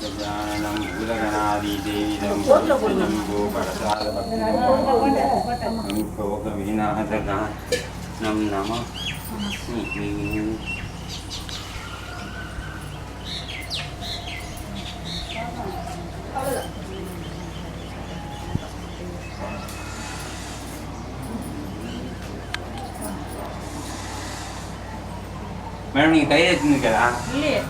गजाननं भूतगणादिदेविदं शम्भो परसादभक्तिं शोकविनाशकानं नमः மேடம் நீங்கள் கையில் எடுத்துருக்கா இல்லையே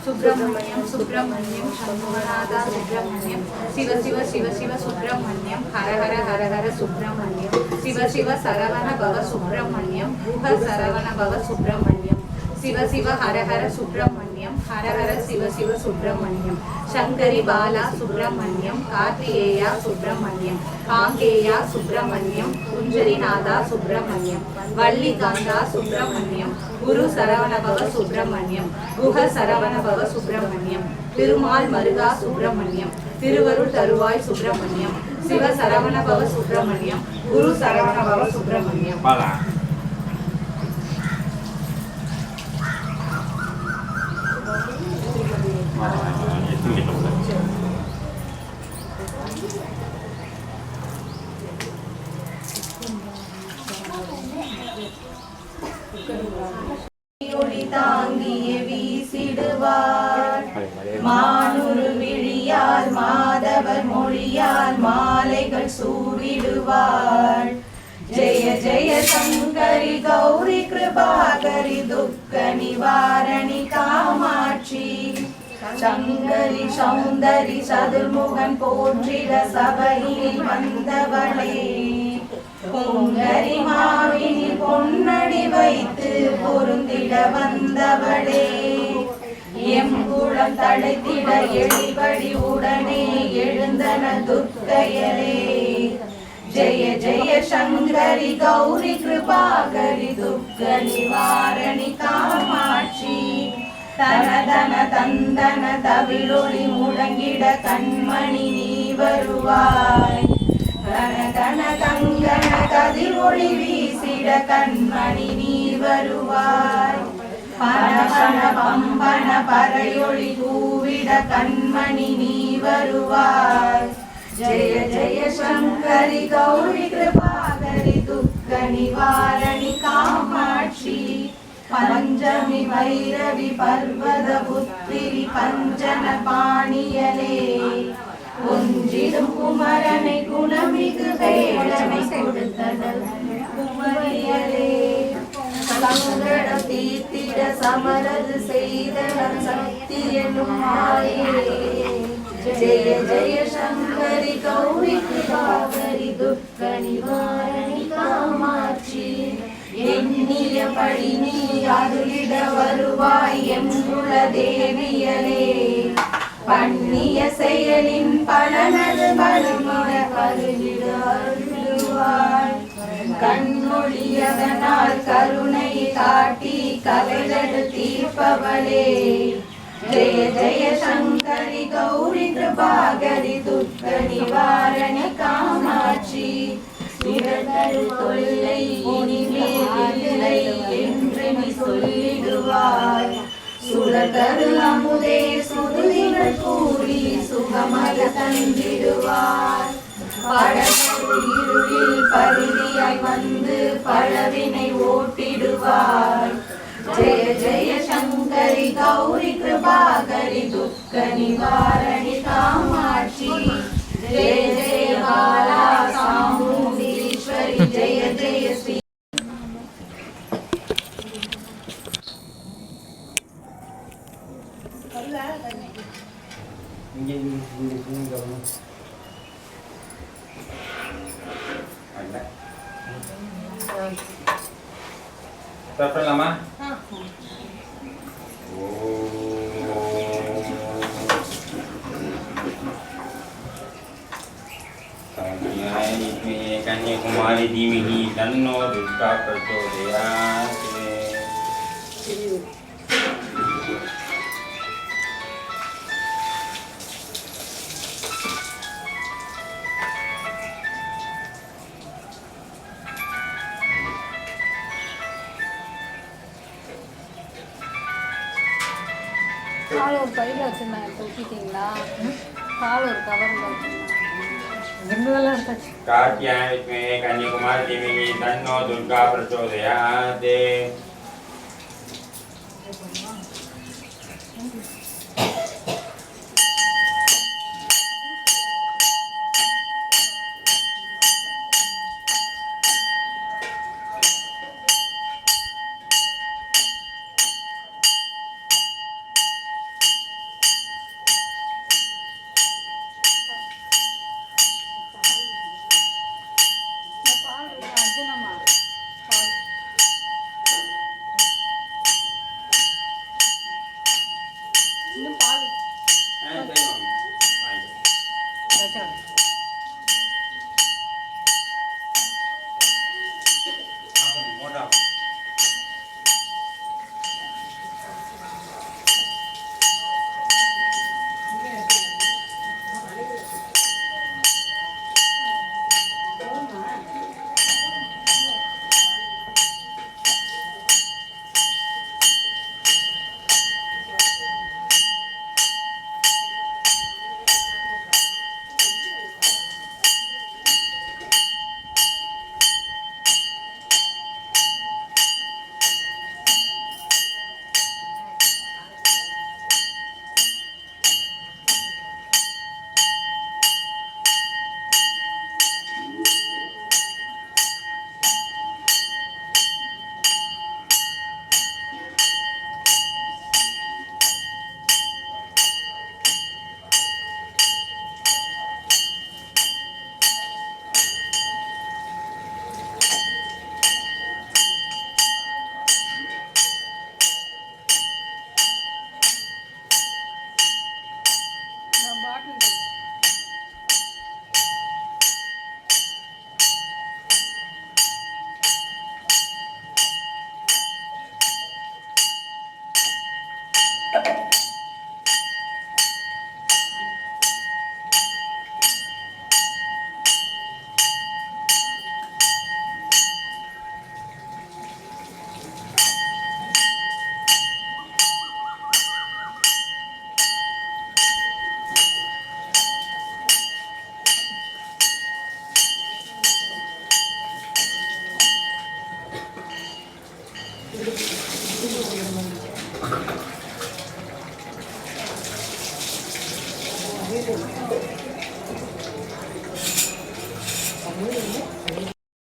सुब्रह्मण्यम सुब्रह्मण्यम शंभुनादा सुब्रह्मण्यम शिव शिव शिव शिव सुब्रह्मण्यम हर हर हर हर सुब्रह्मण्यम शिव शिव सरवण भव सुब्रह्मण्यम गुह सरवण भव सुब्रह्मण्यम शिव शिव हर हर सुब्रह्मण्यम हर हर शिव शिव सुब्रह्मण्यम शंकरी बाला सुब्रह्मण्यम कार्तिकेया सुब्रह्मण्यम कांकेया सुब्रह्मण्यम कुंजरीनादा सुब्रह्मण्यम वल्लिकांता सुब्रह्मण्यम गुरु सरवण भव सुब्रह्मण्यम गुह सरवण भव सुब्रह्मण्यम तिरुमाल मरुगा सुब्रह्मण्यम तिरुवरुள் तरुवाय सुब्रह्मण्यम शिव सरवण भव सुब्रह्मण्यम गुरु सरवण भव सुब्रह्मण्यम தாங்கிய வீசிடுவார் மானுரு விழியால் மாதவர் மொழியால் மாலைகள் சூடிடுவார் ஜெய ஜெய சங்கரி கௌரி கிருபாகரி துக்க நிவாரணி காமாட்சி சங்கரி சௌந்தரி சதுர்முகன் போற்றிட சபையில் வந்தவளே பொங்கரி மாவினி பொன்னடி வைத்து பொருந்திட வந்தவளே எம்புலம் தடைத்திட எளிபடி உடனே எழுந்தன துர்க்கையரே ஜெய ஜெய சங்கரி கௌரி கிருபாகரி துக்க நிவாரணி காமாட்சி தனதன தந்தன தவிழொளி முழங்கிட கண்மணி நீ வருவாய் கனகன கங்கண கதிர் ஒளி வீசிட கண்மணி நீ வருவாய் பனபன பம்பன பறையொளி கூவிட கண்மணி நீ வருவாய் ஜெய ஜெய சங்கரி கௌரி கிருபாகரி துக்க நிவாரணி காமாட்சி பஞ்சமி வைரவி பர்வத புத்திரி பஞ்சன பாணியலே ஒன்றிடும் குமரனை குணமிகு வேடனை கொடுத்தனல் குமரியலே சங்கடம் தீர்த்திட சமரது செய்தனர் சக்தி என்னும் மாயே ஜெய ஜெய சங்கரி கௌரி கிருபாகரி துக்க நிவாரணி காமாட்சி எண்ணியபடி நீ அருளிட வருவாய் எங்குல தேவியலே பண்ணிய செயலின் பலனது பலமிட கருளிட அருளுவாய் கண்மொழியதனால் கருணை காட்டி கலைகள் தீர்ப்பவளே ஜெய ஜெய சங்கரி கௌரி கிருபாகரி துக்க நிவாரணி காமாட்சி பிறர்கள் தொல்லை இனிமேல் இல்லை என்று நீ சொல்லிடுவாய் சுடகரு அமுதே சுருதிகள் கூறி சுகமய தந்திடுவார் படகரு இருளில் பருதியாய் வந்து பழவினை ஓட்டிடுவார் ஜெய ஜெய சங்கரி கௌரி கிருபாகரி துக்க நிவாரணி காமாட்சி ஜெய ஜெய பாலா சாமுண்டீஸ்வரி ஜெய ஜெய ஸ்ரீ இங்கே சாப்பிடலாமா? कन्याकुमारी धीमहि तन्नो दुर्गा प्रचोदयात्. பால் ஒரு பையில் வச்சுருந்தாங்க, இப்போ ஊற்றிட்டீங்களா? பால் ஒரு கவரில் வச்சுருந்தாங்க, எடுத்தாச்சு. कात्यायने कन्याकुमारी धीमहि तन्नो दुर्गा प्रचोदयात्.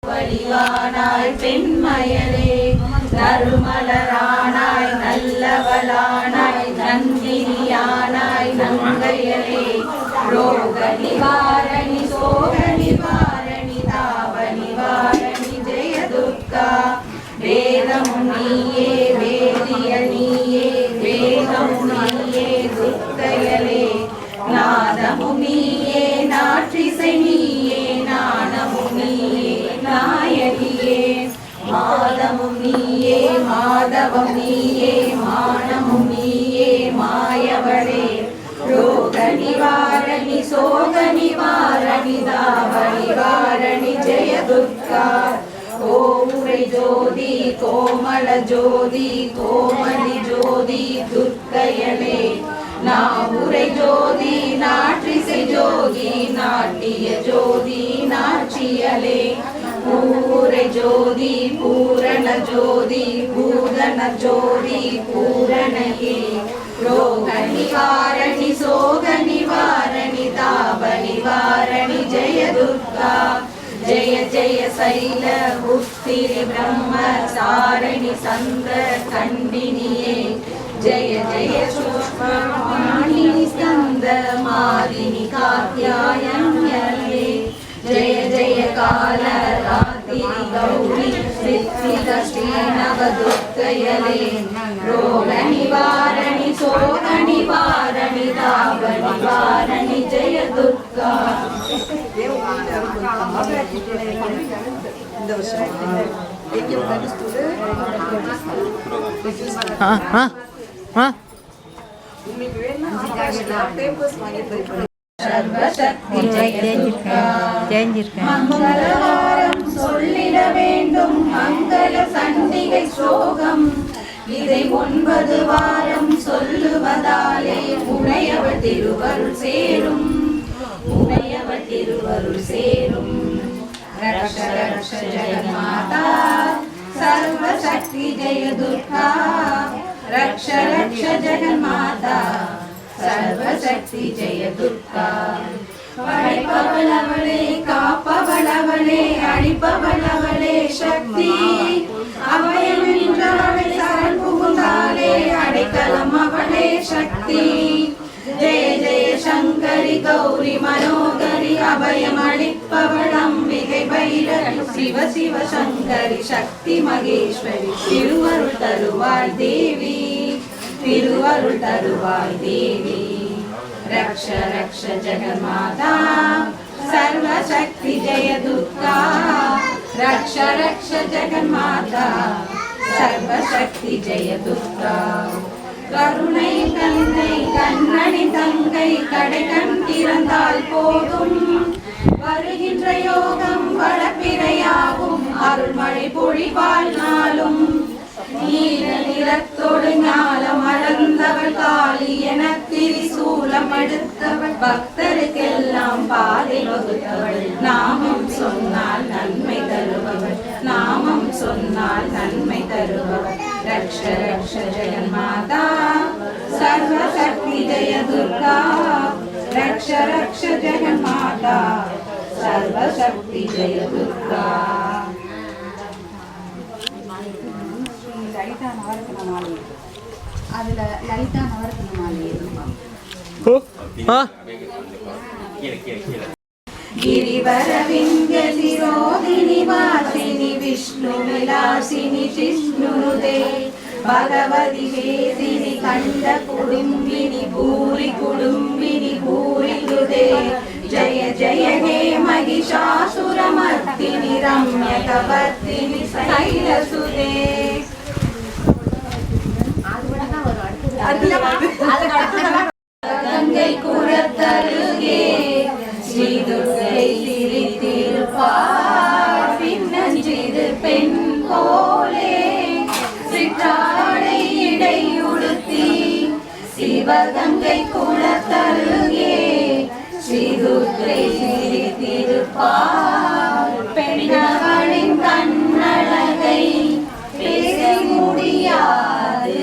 வடிவானாய் பெண்மயலே நறுமலரானாய் நல்லவளானாய் நந்தினியானாய் நங்கையலே ரோக நிவாரணி சோக நிவாரணி தாப நிவாரணி ஜெய துர்கா வேதமும் நீயே வேதிய நீயே வேதமும் நீயே துர்க்கையலே நாதமும் நீயே நாற்றிசை நீயே நாணமும் நீயே நாயகியே மாதமும் நீயே மாதவம் நீயே மானமும் நீயே மாயவளே ரோக நிவாரணி சோக நிவாரணி தாப நிவாரணி ஜெய துர்கா ஓமுரை ஜோதி கோமள ஜோதி கோமளி ஜோதி துர்க்கையலே நாவுரை ஜோதி நாற்றிசை ஜோதி நாட்டிய ஜோதி நாச்சியலே பூரை ஜோதி பூரண ஜோதி பூதன ஜோதி பூரணையே ரோக நிவாரணி சோக நிவாரணி தாப நிவாரணி ஜெய துர்கா ஜெய ஜெய சைல உத்திரி பிரம்ம சாரணி சந்த கண்டினியே ஜெய ஜெய சூக்ஷ்மமாலினி ஸ்கந்த மாலினி காத்யாயன்யே जय जय कालरात्रि गौरी सिद्धिद श्रीनवदुर्गयले रोग निवारणि शोक निवारणि ताप निवारणि जय दुर्गा सर्वशक्ति जय दुर्गा மங்களவாரம் சொல்லிட வேண்டும் மங்கள சண்டிகை ஸ்லோகம் இதை 9 வாரம் சொல்லுவதாலே உடையவள் திருவருள் சேரும் உடையவள் திருவருள் சேரும் ரக்ஷ ரக்ஷ ஜெகன்மாதா सर्वशक्ति जय दुर्गा रक्ष रक्ष जगन्माता सर्वशक्ति जय दुर्गा படைப்பவளவளே காப்பவளவளே அழிப்பவளவளே சக்தி அபயம் நின்றவளே சரண் புகுந்தாலே அடைக்கலம் அவளே சக்தி ஜெய ஜெய சங்கரி கௌரி மனோகரி அபயம் அளிப்பவள் அம்பிகை பைரவி சிவ சிவ சங்கரி சக்தி மகேஸ்வரி திருவருள் தருவாய் தேவி திருவருள் தருவாய் தேவி रक्ष रक्ष जगन्माता सर्वशक्ति जय दुर्गा रक्ष रक्ष जगन्माता सर्वशक्ति जय दुर्गा கருணை தந்தை கண்ணனி தங்கை கடைகண் திறந்தால் போதும் வருகின்ற யோகம் வளப்பிறையாகும் அருள்மழை பொழிவாள் நாளும் நீல நிறத்தோடு ஞாலம் அளந்தவள் காளி என திரிசூலம் எடுத்தவள் பக்தருக்கெல்லாம் பாதை வகுத்தவள் நாமம் சொன்னால் நன்மை தருபவள் நாமம் சொன்னால் நன்மை தருபவள் ரக்ஷ ரக்ஷ ஜெகன்மாதா சர்வசக்தி ஜெய துர்கா ரக்ஷ ரக்ஷ ஜெகன்மாதா சர்வசக்தி ஜெய துர்கா லலிதா நவரத்ன மாலை அதுல லலிதா நவரத்ன மாலை गिरिवरविंध्य शिरोधिनि वासिनि विष्णु विलासिनि जिष्णुनुदे भगवति वेदिनि खंड कुडुम्बिनि भूरि कुडुम्बिनि भूरि हृदे जय जय हे महिषासुरमर्दिनि रम्यकवर्दिनि शैलसुते गंगै कुरतरुगे श्री दुर्गै சிரித்திருப்பார் பின்னஞ்சிறு பெண் போலே சிற்றாடை இடையுடுத்தி சிவகங்கை குளத்தருகே ஸ்ரீ துர்கை சிரித்திருப்பார் பெண்ணவளின் கண்ணழகை பேச முடியாது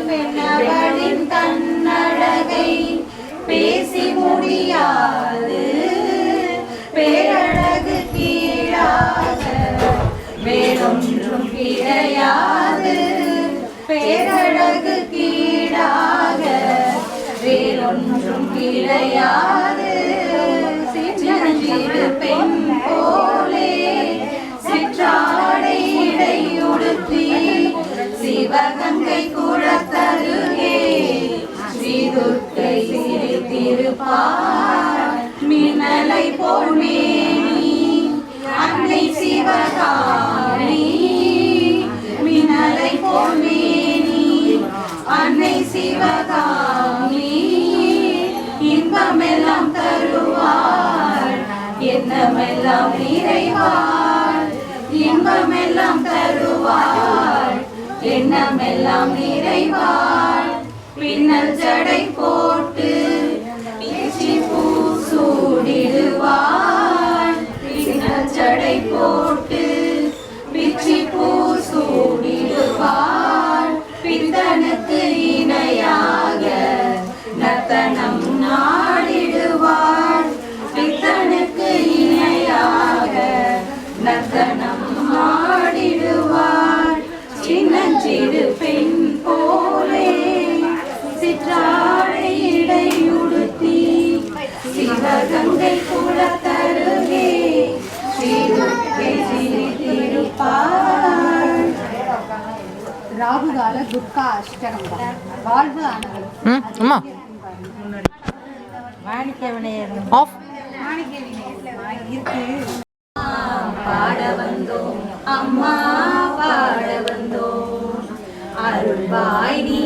பெண்ணவளின் கண்ணழகை பேசி முடியாது பேரழகு கீழாக வேறொன்றும் கிடையாது பேரழகு கீழாக வேறொன்றும் கிடையாது சிறு பெண் போலே சிற்றாடை இடையுடுத்தி சிவகங்கை குளத்தருகே ஸ்ரீ துர்க்கை சிரித்திருப்பார் மின்னலை போல் மேனி அன்னை சிவகாமி மின்னலை போல் மேனி அன்னை சிவகாமி இன்பமெல்லாம் தருவார் எண்ணமெல்லாம் நிறைவார் இன்பமெல்லாம் தருவார் எண்ணமெல்லாம் நிறைவார் பின்னல் ஜடை போட்டு பிச்சி பூ சூடிடுவார் பின்னல் ஜடை போட்டு பிச்சி பூ சூடிடுவார் பித்தனுக்கு இணையாக நர்த்தனம் நாடிடுவார் பித்தனுக்கு இணையாக நர்த்தனம் நாடிடுவார் சின்னஞ்சிறு பெண் போலே சிற்றாட ராகுகால துர்கா அஷ்டகம் வாழ்வு ஆனவள் அம்மா மாணிக்க விநாயகர் ஆஃப் மாணிக்க விநாயகர் இருக்கு. பாட வந்தோம் அம்மா பாட வந்தோம் அருள்வாய் நீ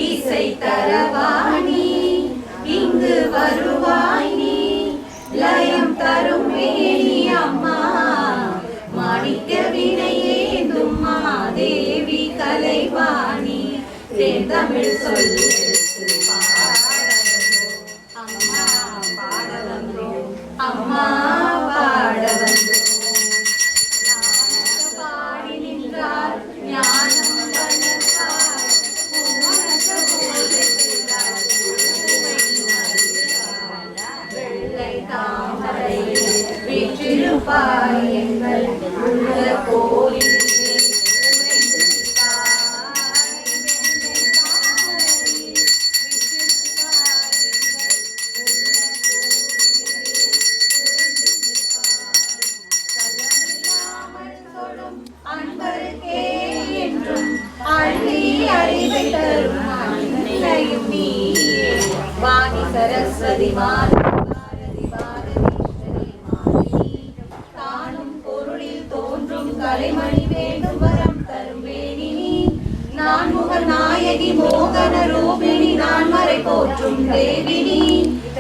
இசை தரவாணி இங்கு வருவாய் நீ லயம் தரும் மேனி அம்மா மாணிக்க வினையேந்தும் மாதேவி கலைவாணி தேந்தமிழ் சொல்லி அம்மா பாட வந்தோம் அம்மா பாட வந்தோம் பாடி நின்றார் ஞானம் வளர்த்தார் பூவனத்த போதித்தார் வெள்ளை தாமரை வீற்றிருப்பாய் எங்கள் உள்ள கோயிலிலே அன்பருக்கே என்றும் அள்ளி அறிவை தரும் அன்னையும் நீயே வாணி சரஸ்வதி பாரதி பாரதீஸ்வரி மாலினி தானும் பொருளில் தோன்றும் கலைமணி வேண்டும் வரம் தரும் வேணினி நான்முக நாயகி மோகன ரூபிணி நான் மறை போற்றும் தேவினி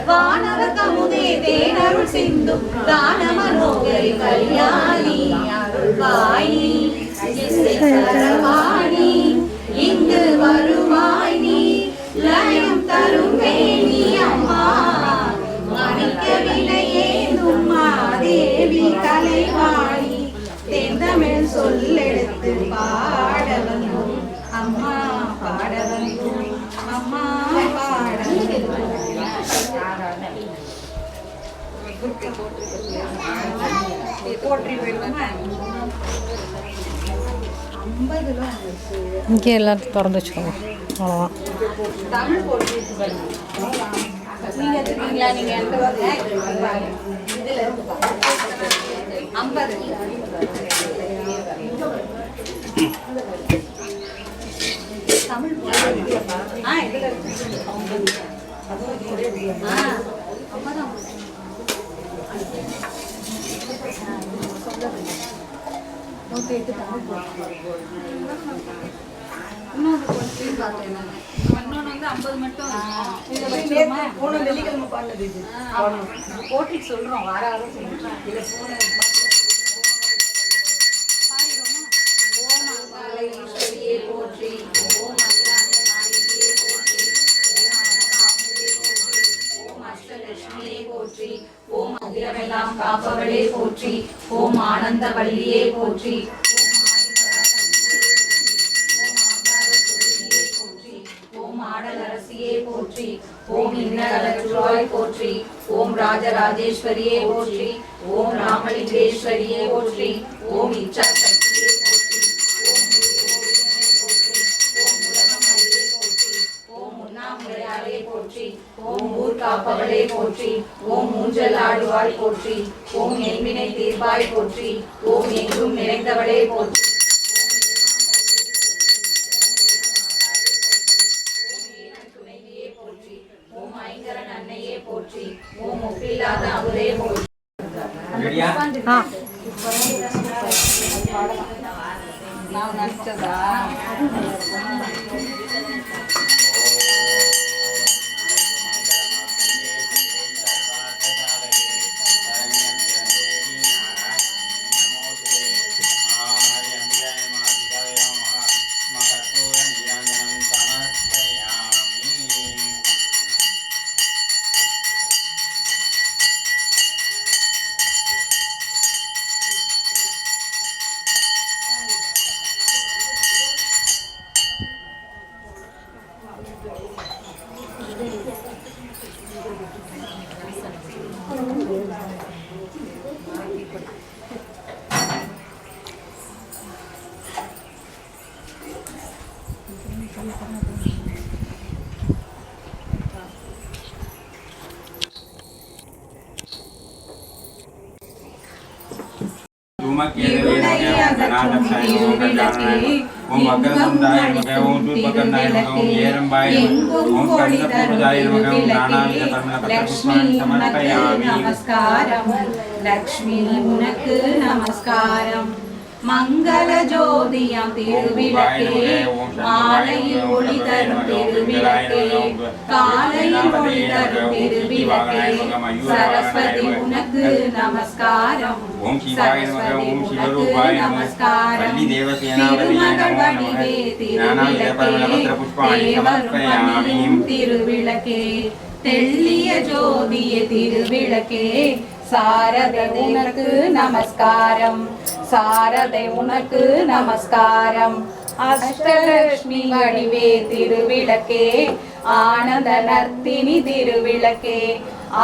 வானவ கமுதே தேனருள் சிந்தும் தான மனோகரி கல்யாணி அருள்வாணி இசை தரவாணி இங்கு வருவாய் நீ லயம் தரும் வேணி அம்மா மாணிக்க வினையேந்தும் மாதேவி கலைவாணி தென்தமிழ் சொல்லெடுத்து பாட வந்தோம் அம்மா பாட வந்தோம் அம்மா பாட வந்தோம் போற்றி போயிடுவோமா? 50 இங்கே எல்லாத்தையும் திறந்து வச்சுக்கோங்க அவ்வளோதான். தமிழ் போற்றி நீங்க எடுத்துக்கீங்களா? நீங்க எந்த இதுல இருக்கு 50 தமிழ் இதுல இருக்கு. இன்னொன்று வந்து 50 மட்டும் போட்டி சொல்றோம் வார வாரம் சொல்றோம். ஓம் அங்காளீஸ்வரியே போற்றி, ஓம் அகிலாண்ட நாயகியே போற்றி, ஓம் அனகாம்பிகே போற்றி, ஓம் அஷ்டலட்சுமியே போற்றி, ஓம் அகிலமெல்லாம் காப்பவளே போற்றி, ஓம் ஆனந்தவல்லியே போற்றி, ஓம் ஆடலரசியே போற்றி, ஓம் இன்னகலற்றுவாய் போற்றி, ஓம் ராஜராஜேஸ்வரியே போற்றி, ஓம் ராமலிங்கேஸ்வரியே போற்றி, ஓம் இச்சாசக்தியே போற்றி, ஓம் முருகனே போற்றி, ஓம் உலகமளியே போற்றி, ஓம் உண்ணாமுலையாரே போற்றி, ஓம் ஊர் காப்பவளே போற்றி, ஓம் ஊஞ்சல் ஆடுவாய் போற்றி, ஓம் என்வினை தீர்ப்பாய் போற்றி, ஓம் எங்கும் நிறைந்தவளே போற்றி, ஓம் ஐங்கரன் அன்னையே போற்றி, ஓம் ஒப்பில்லாத அமுதே போற்றி. ரெடியா? நான் நினைச்சதா லக்ஷ்மி உனக்கு நமஸ்காரம் மங்கள ஜோதியம் திருவிளக்கே மாலையில் ஒளி தரும் திருவிளக்கே காலையில் ஒளி தரும் திருவிளக்கே சரஸ்வதி உனக்கு நமஸ்காரம் சரஸ்வதி உனக்கு நமஸ்காரம் திருமகள் வடிவே திருவிளக்கே தேவரும் மணியும் திருவிளக்கே தெள்ளிய ஜோதிய திருவிளக்கே சாரதை உனக்கு நமஸ்காரம் சாரதை உனக்கு நமஸ்காரம் அஷ்டலட்சுமி வடிவே திருவிளக்கே ஆனந்த நர்த்தினி திருவிளக்கே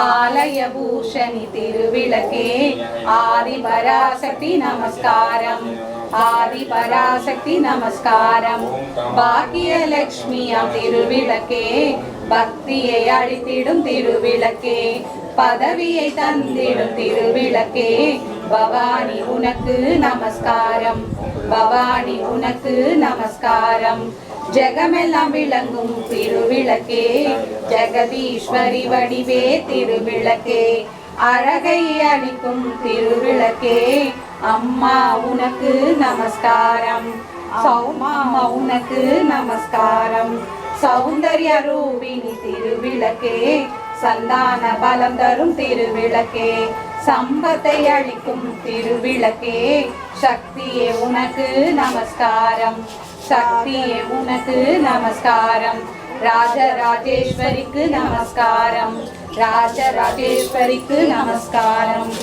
ஆலய பூஷணி திருவிளக்கே ஆதிபராசக்தி நமஸ்காரம் ஆதிபராசக்தி நமஸ்காரம் பாக்கியலட்சுமியாம் திருவிளக்கே பக்தியை அளித்திடும் திருவிளக்கே பதவியை தந்திடும் திருவிளக்கே பவானி உனக்கு நமஸ்காரம் பவானி உனக்கு நமஸ்காரம் ஜெகமெல்லாம் விளங்கும் திருவிளக்கே ஜெகதீஸ்வரி வடிவே திருவிளக்கே அழகை அளிக்கும் திருவிளக்கே அம்மா உனக்கு நமஸ்காரம் சௌமா உனக்கு நமஸ்காரம் சௌந்தர்ய ரூபிணி திருவிளக்கே சந்தான பலம் தரும் திருவிளக்கே சம்பத்தை அளிக்கும் திருவிளக்கே சக்தியே உனக்கு நமஸ்காரம் சக்தியே உனக்கு நமஸ்காரம் ராஜராஜேஸ்வரிக்கு நமஸ்காரம் ராஜராஜேஸ்வரிக்கு நமஸ்காரம்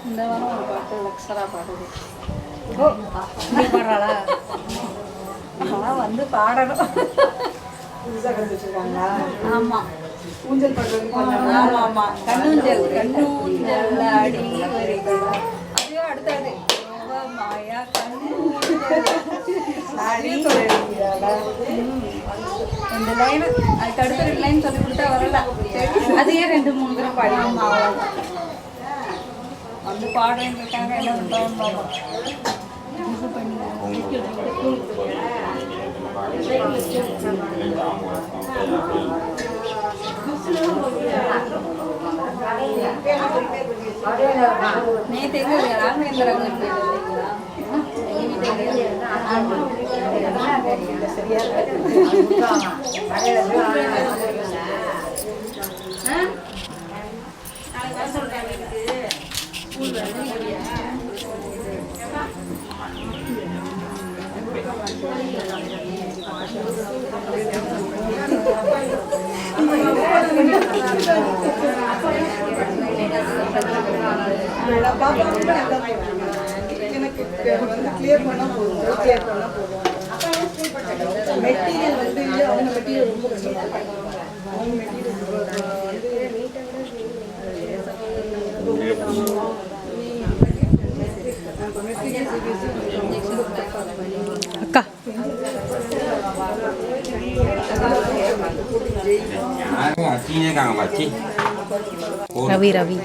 இந்த வாரம் ஒரு பாட்டு லக்ஷரா பாடுது பாடுறாளா ஆனால் வந்து பாடணும் புதுசாக கண்டு வச்சிருக்காங்களா? ஆமாம் ஊஞ்சல் பண்றதுக்கு ஆமாம் ஆமாம் கண்ணூஞ்சல் கண்ணூஞ்சல் அடி வருகிறா ஐயோ அடுத்தது மாயா கண்ணூஞ்சல் அடி ரெண்டு லைன் அதுக்கு அடுத்த 2 லைன் சொல்லி கொடுத்தா வரல அதையே 2-3 தடவை பாடினோம் அவ்வளோதான் வந்து பாடுறதுக்காக என்ன பண்ணுறோம் நேற்று எங்கே ராமேந்திர எனக்கு வந்து கிளியர் பண்ணா போதும் மெட்டீரியல் வந்து அவங்க மெட்டீரியல் ரொம்ப கஷ்டப்படுறாங்க அவங்க அக்கா ரவி ரவி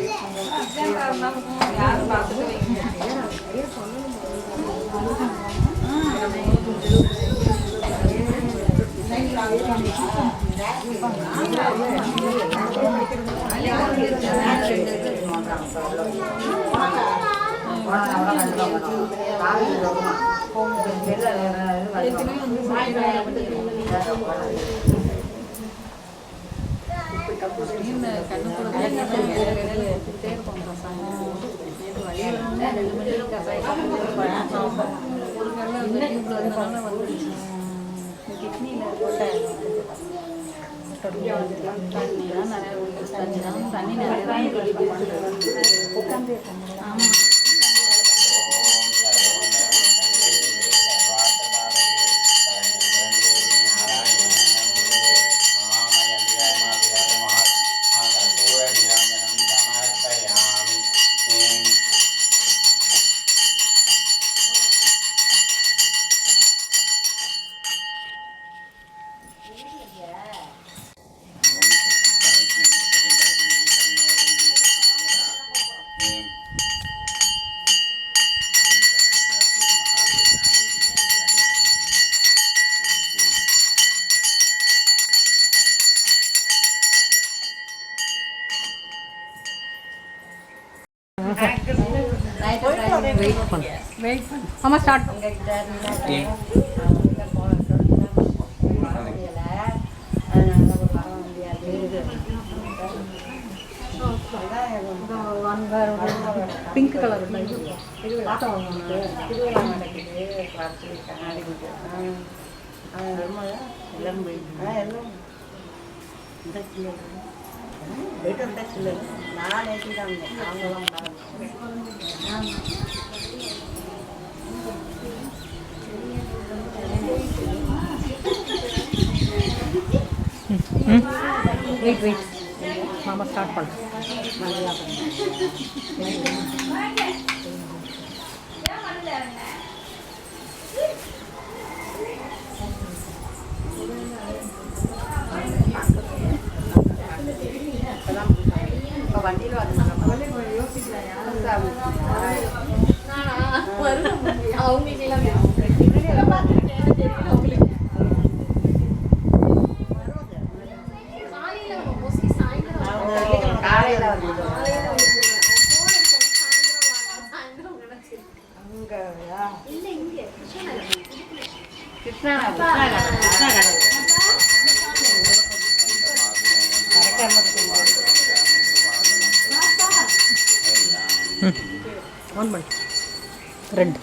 தண்ணி நிறைய உட்காந்து ஆமாம் வெயிட் பண்ணு ஆமாம் start pink colour wait wait மாமா ஸ்டார்ட் பண்ண வண்டியில் ஆன் பண்ணு ரெண்டு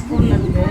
ஸ்கூல்ல இருந்து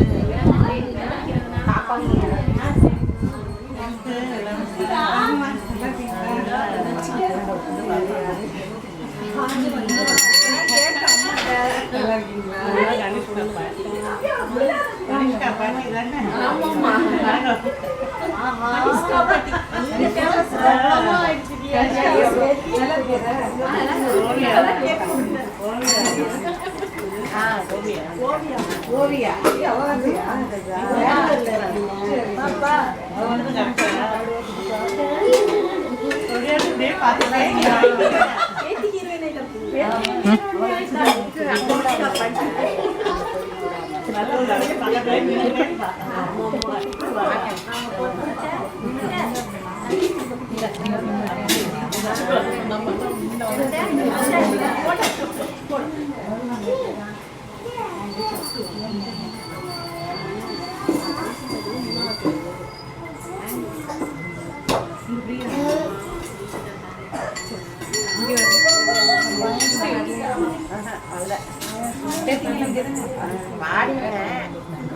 ஓவியா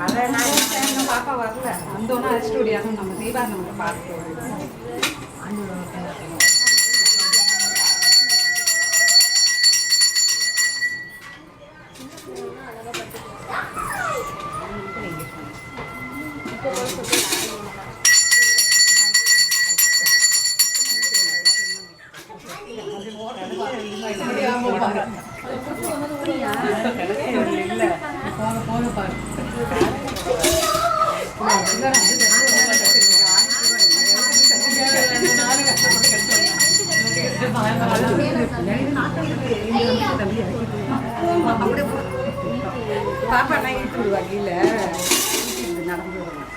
எங்கள் பாப்பா வரல வந்தோன்னா ஸ்டூடியோவும் நம்ம தீபாவளி பார்த்து பாப்பா நைட்டு வகையில் நடந்து வரணும்.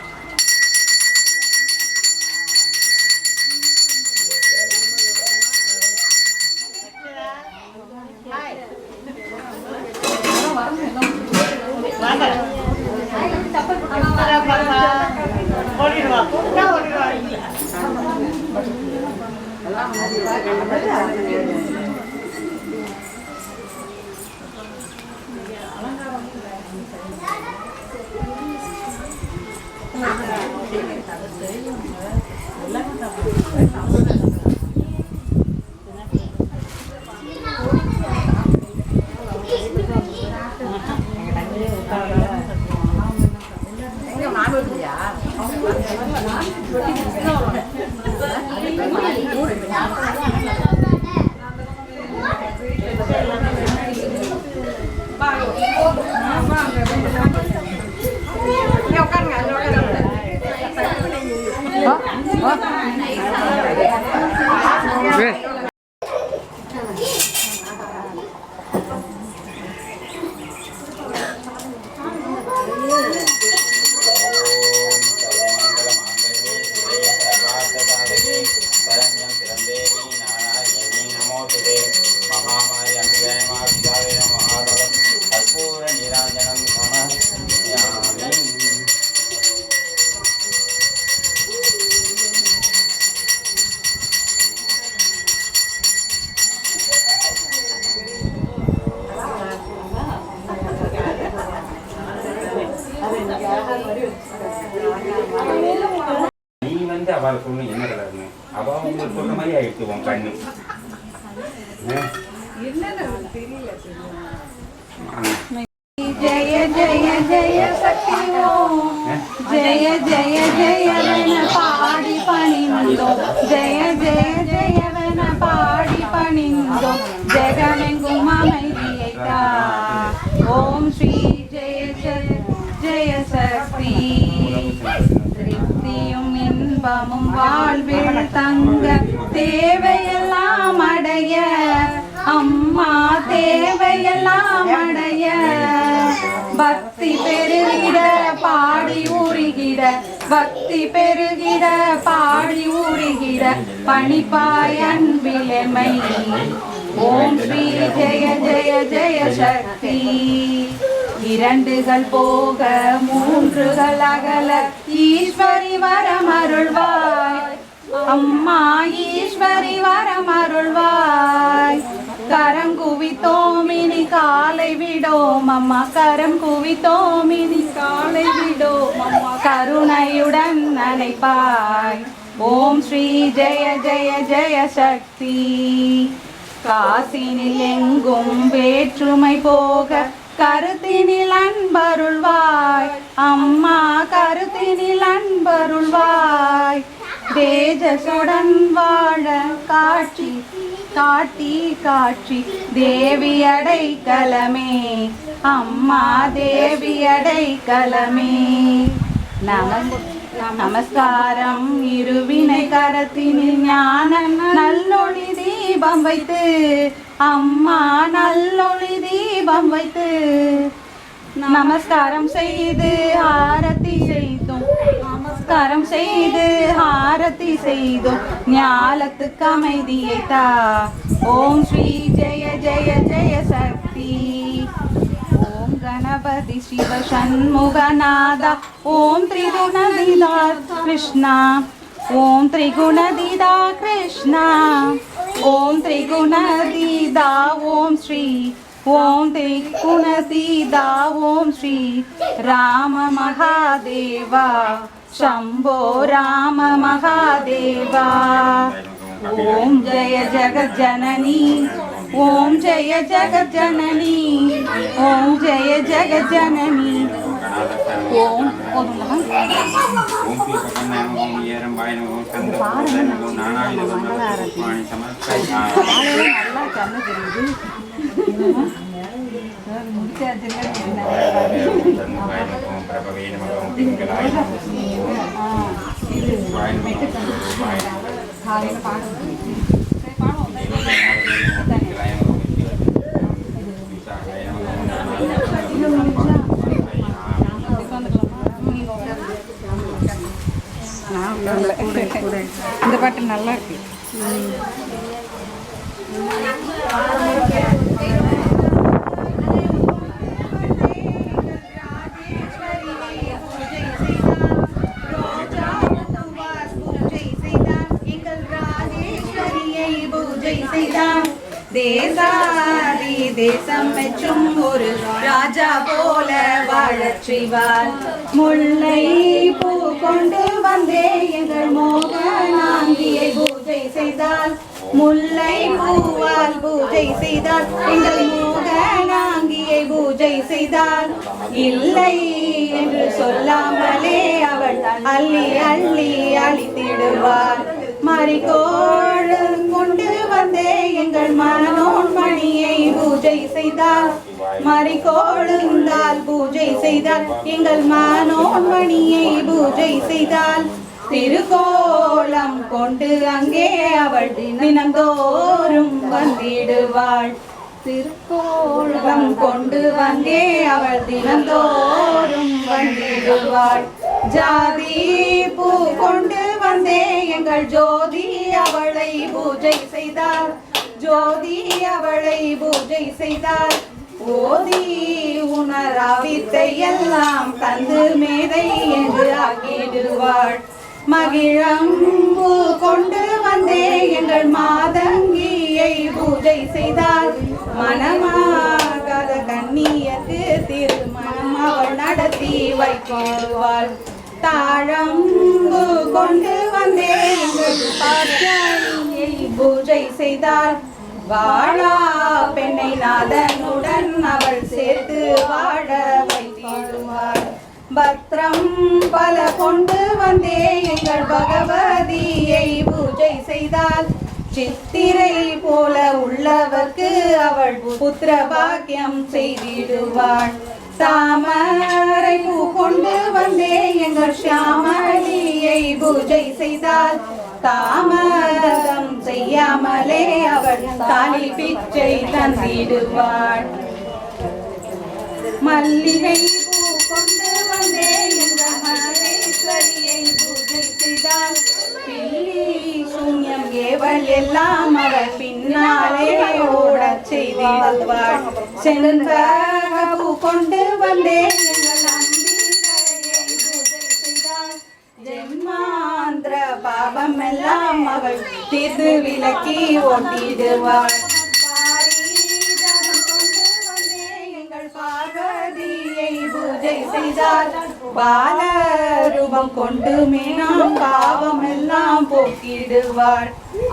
நீ வந்து அவளை சொல்லணும் என்ன கலர்னு அவள் உங்களுக்கு சொல்ற மாதிரி ஆயிடுச்சு உன் கண்ணு ஜெய ஜெய ஜெய சக்தி ஜெய ஜெய ஜெயவன பாடி பணிந்தோ ஜெய ஜெய ஜெயவன பாடி பணிந்தோ ஜெகமெங்கும் அமைதியைத்தா ஓம் ஸ்ரீ ஜெய ஜெய ஜெய சக்தி திருப்தியும் இன்பமும் வாழ்வில் தங்க தேவையெல்லாம் அடைய அம்மா தேவையெல்லாம் அடைய பக்தி பெருகிட பாடி ஊறுகிட பக்தி பெருகிட பாடி ஊறுகிட பணிப்பாய் அன்பிலமை ஓம் ஸ்ரீ ஜெய ஜெய ஜெய சக்தி இரண்டுகள் போக மூன்றுகள் அகல ஈஸ்வரி வரம் அருள்வாய் அம்மா ஈஸ்வரி வரம் அருள்வாய் கரம் குவித்தோம் இனி காலை விடோம் அம்மா கரம் குவித்தோம் இனி காலை விடோம் அம்மா கருணையுடன் அணைப்பாய் ஓம் ஸ்ரீ ஜெய ஜெய ஜெய சக்தி காசினில் எங்கும் வேற்றுமை போக கருத்தினில் அன்பருள்வாய் அம்மா கருத்தினில் அன்பருள்வாய் தேஜசுடன் வாழ காட்சி காட்டி காட்சி தேவி அடைக்கலமே அம்மா தேவி அடைக்கலமே நமஸ்காரம் இருவினை கரத்தினில் ஞான நல்லொளி தீபம் வைத்து அம்மா நல்லொளி தீபம் வைத்து நமஸ்காரம் செய்து ஆரத்தி செய்தோம் நமஸ்காரம் செய்து ஆரத்தி செய்தோம் ஞாலத்துக்கு அமைதியை தா ஓம் ஸ்ரீ ஜெய ஜெய ஜெய சக்தி ஓம் கணபதி சிவ சண்முகநாதா ஓம் திரிகுணதிதா கிருஷ்ணா ஓம் திரிகுணதிதா கிருஷ்ணா ஓம் திரிகுணதிதா ஓம் ஸ்ரீ ஓம் திரிகுண சீதா ஓம் ஸ்ரீ ராம மகாதேவா शंभो राम महादेवा ओम जय जगत जननी ओम जय जगत जननी ओम जय जगत जननी ओम இந்த பாட்டு நல்லா இருக்கு. தேசாதி தேசம் மெச்சும் ஒரு ராஜா போல வாழச் செய்வார். முல்லை பூ கொண்டு வந்தே எங்கள் மோகனாங்கியை பூஜை செய்தால் முல்லை பூவால் பூஜை செய்தால் எங்கள் மோகனாங்கியை பூஜை செய்தால் இல்லை என்று சொல்லாமலே அவள் அள்ளி அள்ளி அழித்திடுவார். மறிக்கோள் கொண்டு வந்தே எங்கள் மனோன் மணியை பூஜை செய்தால் மறிக்கோளுந்தால் பூஜை செய்தால் எங்கள் மனோன் மணியை பூஜை செய்தால் திருக்கோலம் கொண்டு அங்கே அவள் தினந்தோறும் வந்திடுவாள். திருக்கோலம் கொண்டு வந்தே அவள் தினந்தோறும் வந்திடுவாள். ஜாதி பூ கொண்டு வந்தே எங்கள் ஜோதி அவளை பூஜை செய்தார். ஜோதி அவளை பூஜை செய்தார். ஓதி உணராவித்தை எல்லாம் தந்து மேதை என்று ஆகிடுவாள். மகிழம்பு கொண்டு வந்தே எங்கள் மாதங்கியை பூஜை செய்தார். மனமாகாத கண்ணியக்கு திருமணம் அவள் நடத்தி வைப்பாள். தாழம்பு கொண்டு வந்தே எங்கள் பாட்டியை பூஜை செய்தார். வாழா பெண்ணை நாதனுடன் அவள் சேர்த்து வாழ வைத்திடுவாள். பத்ரம் பல கொண்டு வந்தே எங்கள் பகவதியை பூஜை செய்தால் சித்திரை போல உள்ளவர்க்கு அவள் புத்திர பாக்கியம் செய்திடுவாள். தாமரை பூ கொண்டு வந்தே எங்கள் ஷியாமளியை பூஜை செய்தால் தாமதம் செய்யாமலே அவள் தாலி பிச்சை தந்திடுவாள். மல்லிகை பூ கொண்டு வந்தே எங்கள் மகேஸ்வரியை பூஜை செய்தால் பில்லி சூன்யம் ஏவல் எல்லாம் அவள் பின்னாலே ஓடச் செய்திடுவாள். செண்பக பூ கொண்டு வந்தே எங்கள் அம்பிகையை பூஜை செய்தால் ஜென்மாந்திர பாவம் எல்லாம் அவள் தீர்த்து விலக்கி ஓட்டிடுவாள். பார்வதியை பூஜை செய்தால் பால ரூபம் கொண்டு மீனாம் பாவம் எல்லாம் போக்கிடுவாள்.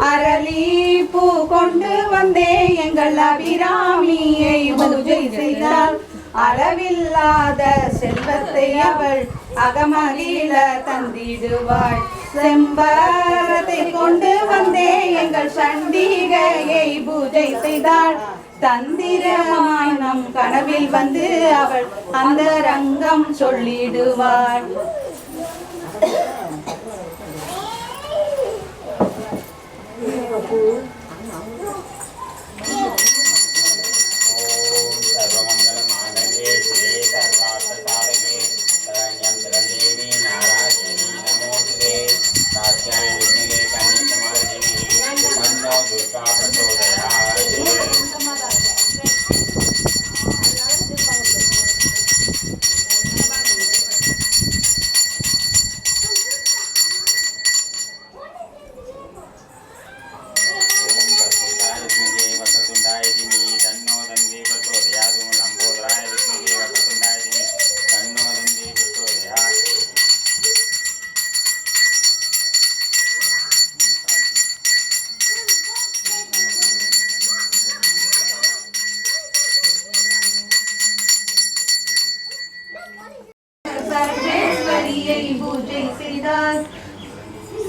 அரளி பூ கொண்டு வந்தே எங்கள் அபிராமியை பூஜை செய்தால் அளவில்லாத செல்வத்தை அவள் அகமகிழ தந்திடுவாள். செம்பரத்தை கொண்டு வந்தே எங்கள் சண்டிகையை பூஜை செய்தாள். தந்திரமாய் நம் கனவில் வந்து அவள் அந்த ரங்கம் சொல்லிடுவாள்.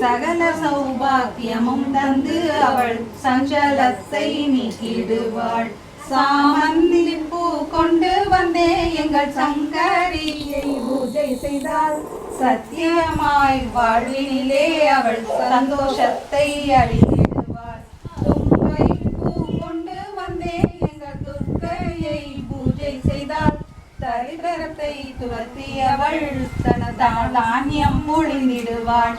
சகல சௌபாக்கியமும் தந்து அவள் சஞ்சலத்தை நீக்கிடுவாள். சாமந்தி பூ கொண்டு வந்தே எங்கள் சங்கரியை பூஜை செய்தாள். சத்தியமாய் வாழ்வினிலே அவள் சந்தோஷத்தை அழித்திடுவாள். தும்பை பூ கொண்டு வந்தே எங்கள் துர்க்கையை பூஜை செய்தாள். தரித்திரத்தை துரத்தியவள் தானியம் மொழிந்திடுவாள்.